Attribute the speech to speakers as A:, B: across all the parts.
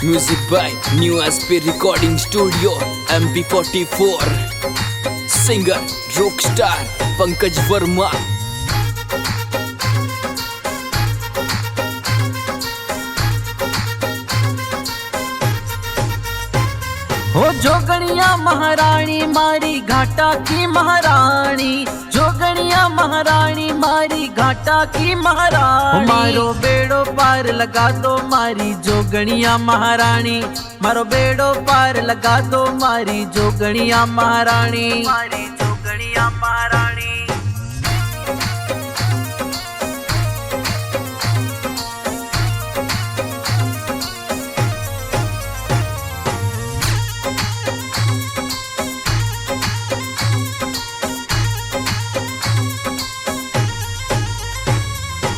A: Music by New SP Recording Studio MP44. Singer Rockstar Pankaj Verma.
B: हो जोगणिया महारानी मारी घाटा की महारानी, जोगणिया महारानी मारी घाटा की महारानी। मारो बेड़ो पार लगा दो मारी जोगणिया महारानी, मारो बेड़ो पार लगा दो मारी जोगणिया महारानी, मारी जोगणिया महारानी।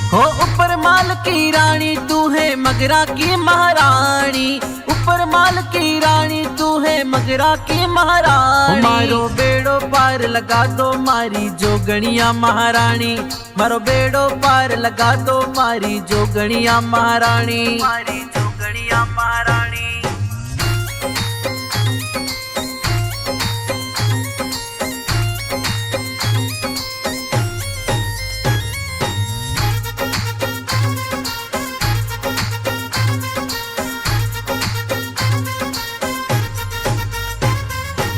B: हो ऊपर माल की रानी तू है मगरा की महारानी, ऊपर माल की रानी तू है मगरा की महारानी। मारो बेड़ो पार लगा दो मारी जोगणिया महारानी, मारो बेड़ो पार लगा दो मारी जोगणिया महारानी, मारी जोगणिया महारानी।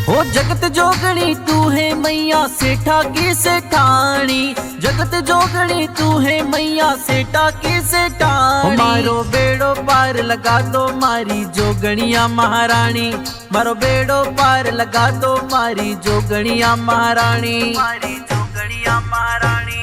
B: हो जगत जोगणी तू है मैया सेठा की सेठानी, जगत जोगणी तू है मैया सेठा की सेठानी। मारो बेड़ो पार लगा दो मारी जोगणिया महारानी, मारो बेड़ो पार लगा दो मारी जोगणिया महारानी, मारी जोगणिया महारानी।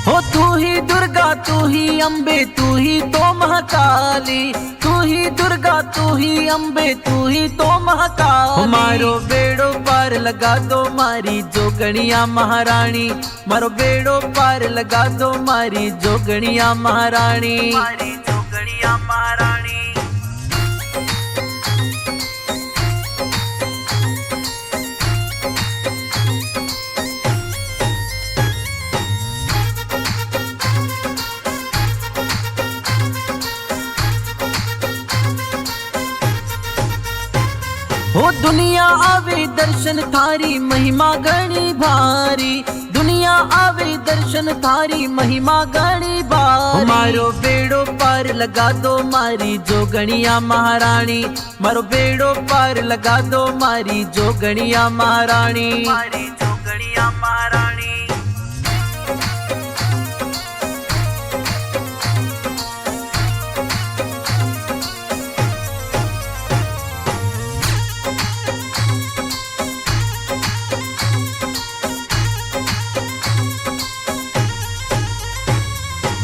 B: हो तू ही दुर्गा तू ही अम्बे तू ही तो महाकाली, तू ही दुर्गा तू ही अम्बे तू ही तो महाकाली। मारो बेड़ो पार लगा दो मारी जोगणिया महारानी, मारो बेड़ो पार लगा दो मारी जोगणिया महारानी, मारी जोगणिया महारानी। हो दुनिया आवे दर्शन थारी महिमा गणी भारी, दुनिया आवे दर्शन थारी महिमा गणी भारी। मारो बेड़ो पार लगा दो मारी जोगणिया महारानी, मारो बेड़ो पार लगा दो मारी जोगणिया महारानी, मारी जोगणिया महारानी।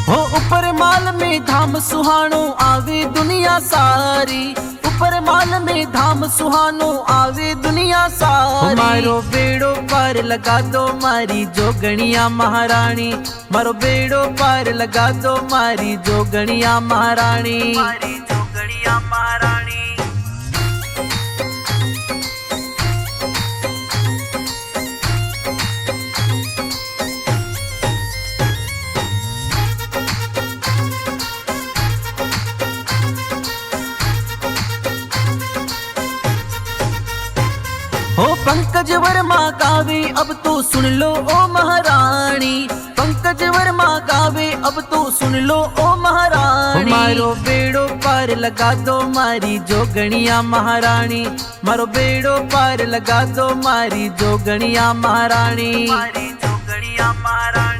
B: हो ऊपर माल में धाम सुहानो आवे दुनिया सारी, ऊपर माल में धाम सुहानो आवे दुनिया सारी। मारो बेड़ो पार लगा दो मारी जोगणिया महारानी, मारो बेड़ो पार लगा दो मारी जोगणिया महारानी, मारी जोगणिया महारानी। हो पंकज वर्मा गावे अब तो सुन लो ओ महारानी, पंकज वर्मा गावे अब तो सुन लो ओ महारानी। मारो बेड़ो पार लगा दो मारी जोगणिया महारानी, मारो बेड़ो पार लगा दो मारी जोगणिया महारानी, मारी जोगणिया महारानी।